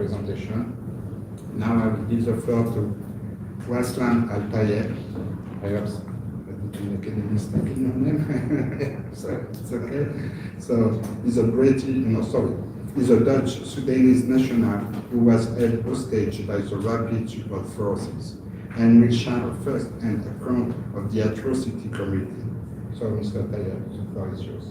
presentation. Now I will give the floor to Yaslam Altayeb. I hope I didn't make any mistake in your name. So it's okay. So he's a he's a Dutch Sudanese national who was held hostage by the rapid support forces and will share a first-hand account of the atrocity committed. So Mr. Altayeb, the floor is yours.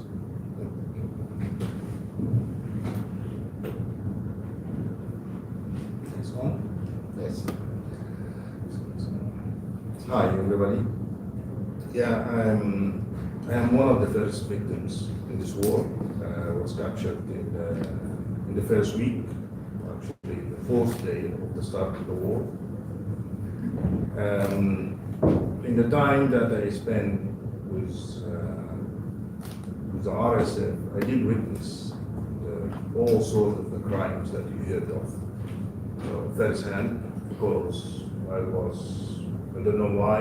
Yes. Hi, everybody. Yeah, I am one of the first victims in this war. I was captured in the first week, actually the fourth day of the start of the war. In the time that I spent with the RSF, I did witness all sorts of the crimes that you heard of. First hand, because I don't know why,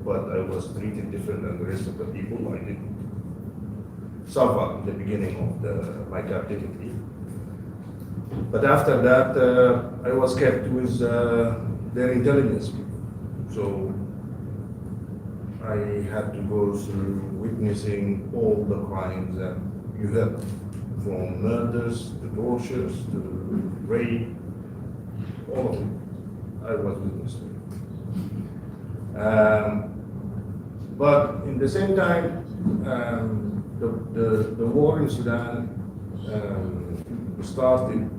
but I was treated different than the rest of the people. I did suffer in the beginning of my captivity. But after that, I was kept with their intelligence. So I had to go through witnessing all the crimes that you heard, from murders to tortures to rape. All of it, I was witness to. But in the same time, the war in Sudan started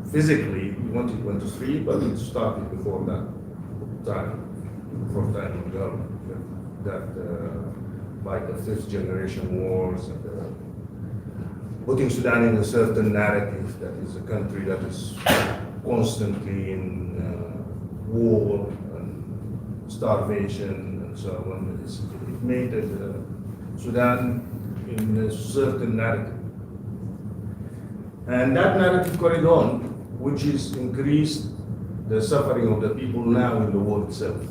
physically in 2023, but it started before that time ago. That by the fifth generation wars and putting Sudan in a certain narrative that is a country that is constantly in war and starvation and so on. It made Sudan in a certain narrative. And that narrative carried on, which is increased the suffering of the people now in the war itself.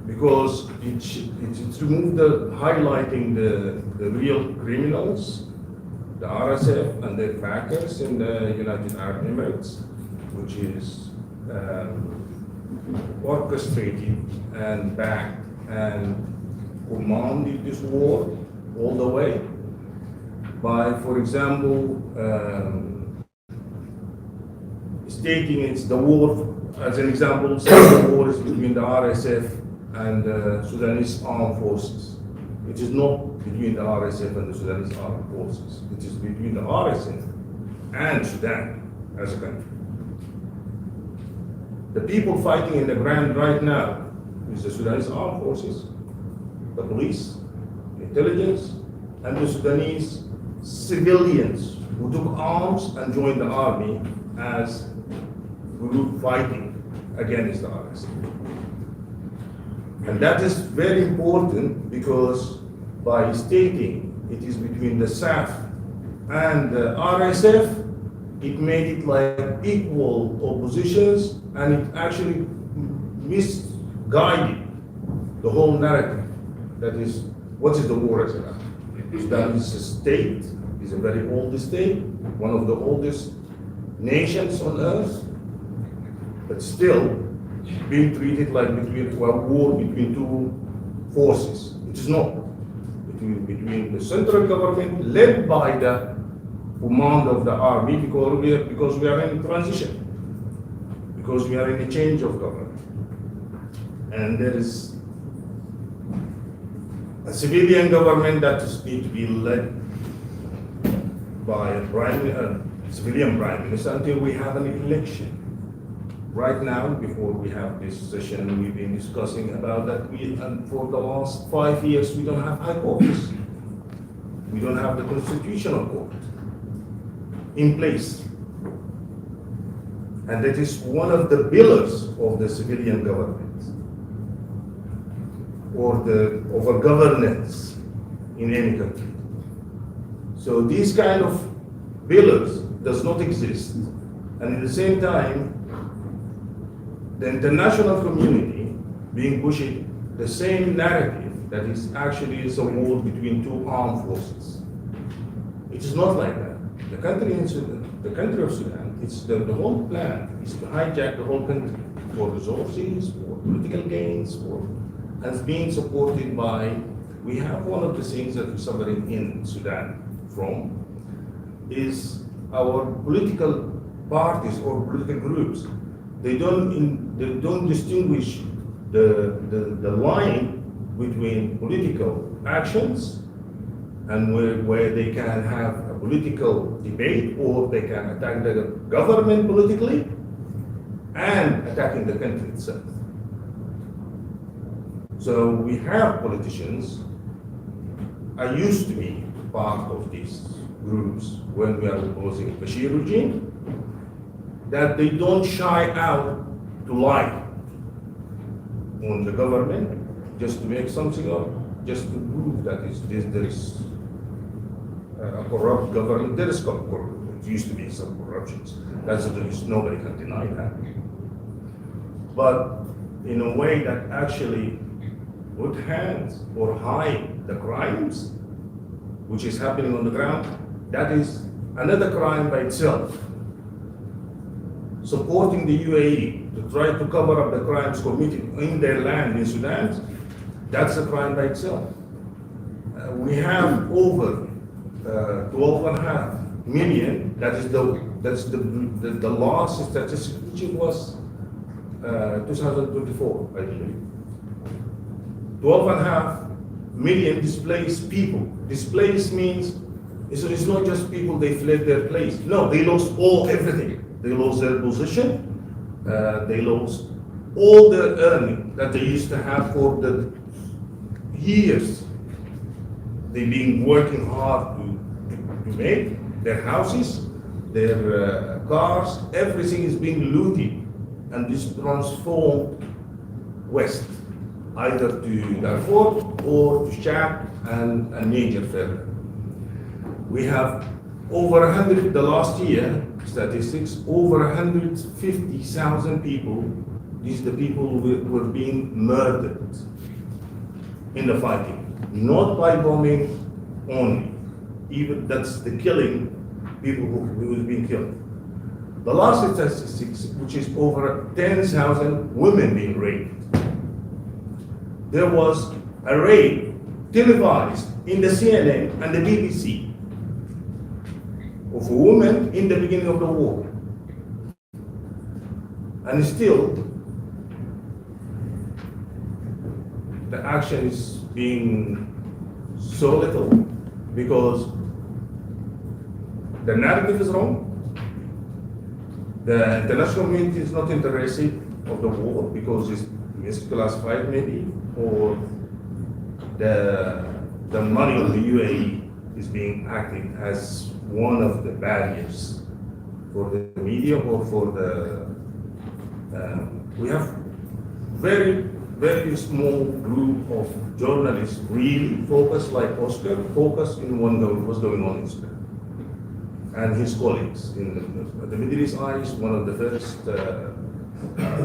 Because it's removed highlighting the real criminals, the RSF and their backers in the United Arab Emirates, which is orchestrated and backed and commanded this war all the way by, for example, stating it's the war, as an example, saying the war is between the RSF and the Sudanese armed forces. It is not between the RSF and the Sudanese armed forces. It is between the RSF and Sudan as a country. The people fighting in the ground right now is the Sudanese armed forces, the police, the intelligence, and the Sudanese civilians who took arms and joined the army as group fighting against the RSF. And that is very important because by stating it is between the SAF and the RSF, it made it like equal oppositions, and it actually misguided the whole narrative. That is, what is the war as about? Sudan is a state, is a very old state, one of the oldest nations on earth, but still being treated like a war between two forces. It is not. Between the central government led by the command of the army, because we are in transition, because we are in a change of government. And there is a civilian government that needs to be led by a civilian prime minister until we have an election. Right now, before we have this session, we've been discussing about that and for the last 5 years, we don't have high courts. We don't have the constitutional court in place. And that is one of the pillars of the civilian government or of a governance in any country. So these kind of pillars does not exist. And at the same time, the international community being pushing the same narrative that is actually a war between two armed forces. It It is not like that. The country in Sudan, the country of Sudan, it's the whole plan is to hijack the whole country for resources, for political gains, and it's being supported by, we have one of the things that we're suffering in Sudan from, is our political parties or political groups. They don't distinguish the line between political actions and where they can have a political debate or they can attack the government politically and attacking the country itself. So we have politicians. I used to be part of these groups when we are opposing Bashir regime, that they don't shy out to lie on the government just to make something up, just to prove that there is a corrupt government. There is corruption. It used to be some corruptions. Nobody can deny that. But in a way that actually put hands or hide the crimes which is happening on the ground, that is another crime by itself. Supporting the UAE to try to cover up the crimes committed in their land in Sudan, that's a crime by itself. We have over 12.5 million, that's the last statistic, which was 2024, I believe. 12.5 million displaced people. Displaced means it's not just people they fled their place. No, they lost everything. They lost their position. They lost all their earning that they used to have for the years. They've been working hard to make their houses, their cars, everything is being looted and is transformed west, either to Darfur or to Chad and Niger further. We have over 100, the last year statistics, over 150,000 people, these are the people who were being murdered in the fighting. Not by bombing only, even that's the killing, people who were being killed. The last statistics, which is over 10,000 women being raped. There was a rape televised in the CNN and the BBC of a woman in the beginning of the war. And still, the action is being so little because the narrative is wrong. The international community is not interested of the war because it's misclassified maybe, or the money of the UAE is being acted as one of the barriers for the media or for the, we have very small group of journalists really focused, like Oscar, focused in what's going on in Sudan. And his colleagues in the Middle East Eye is one of the first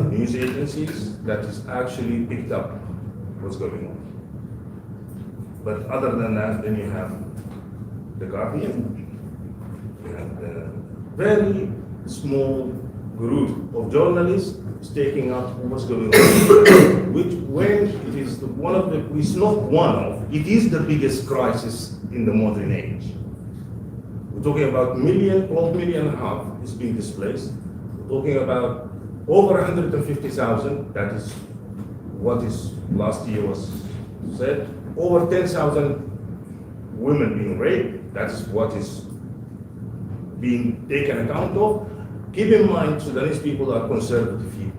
news agencies that is actually picked up what's going on. But other than that, then you have the Guardian, you have the very small group of journalists taking up what's going on, which when it is one of the, it's not one of, it is the biggest crisis in the modern age. We're talking about 12 million and a half is being displaced. We're talking about over 150,000, that is what is last year was said, over 10,000 women being raped, that's what is being taken account of. Keep in mind, Sudanese people are conservative people.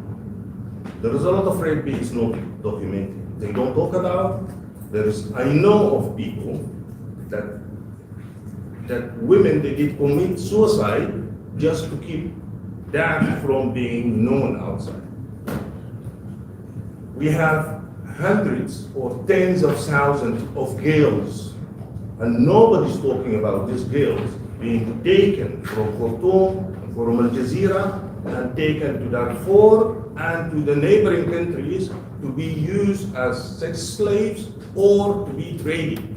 There is a lot of rape being not documented. They don't talk about. I know of people that women, they did commit suicide just to keep that from being known outside. We have hundreds or tens of thousands of girls, and nobody's talking about these girls being taken from Khartoum, from Al Jazeera, and taken to Darfur and to the neighboring countries to be used as sex slaves or to be traded,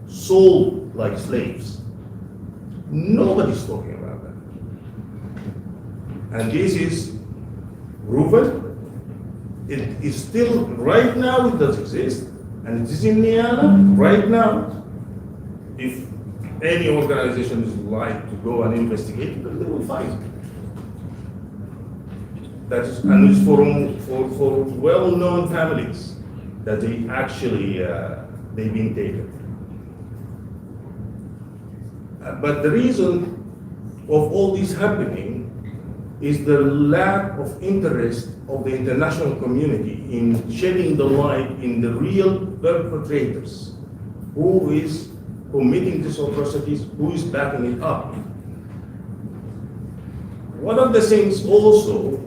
sold like slaves. Nobody's talking about that. And this is proven. It is still, right now it does exist, and it is in Niala right now. If any organization is like to go and investigate, they will find it. That is, and it's for well-known families that they actually, they've been taken. But the reason of all this happening is the lack of interest of the international community in shedding the light in the real perpetrators. Who is committing these atrocities? Who is backing it up? One of the things also,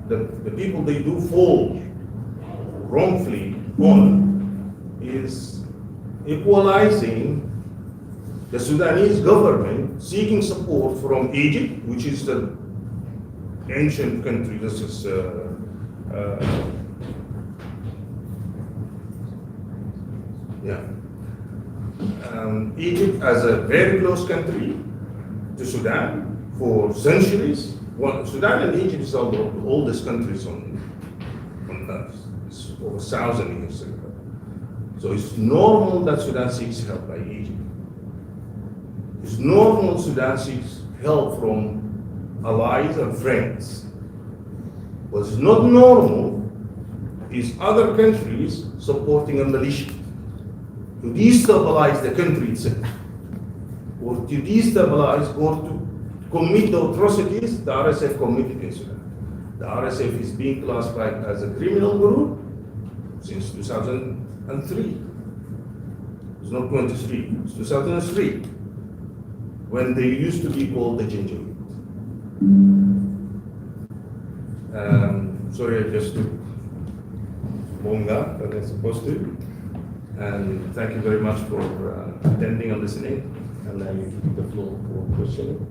the people they do fall wrongfully on is equalizing the Sudanese government seeking support from Egypt, which is the ancient country. This is Egypt as a very close country to Sudan for centuries. Well, Sudan and Egypt is the oldest countries on earth. It's over 1,000 years ago. So it's normal that Sudan seeks help by Egypt. It's normal Sudan seeks help from allies and friends. What's not normal is other countries supporting a militia to destabilize the country itself, or to destabilize or to commit the atrocities the RSF committed in Sudan. The RSF is being classified as a criminal group since 2003. It's not 23, it's 2003, when they used to be called the Geneva. Sorry, I just took longer than I'm supposed to. And thank you very much for attending and listening. And I give the floor for questioning.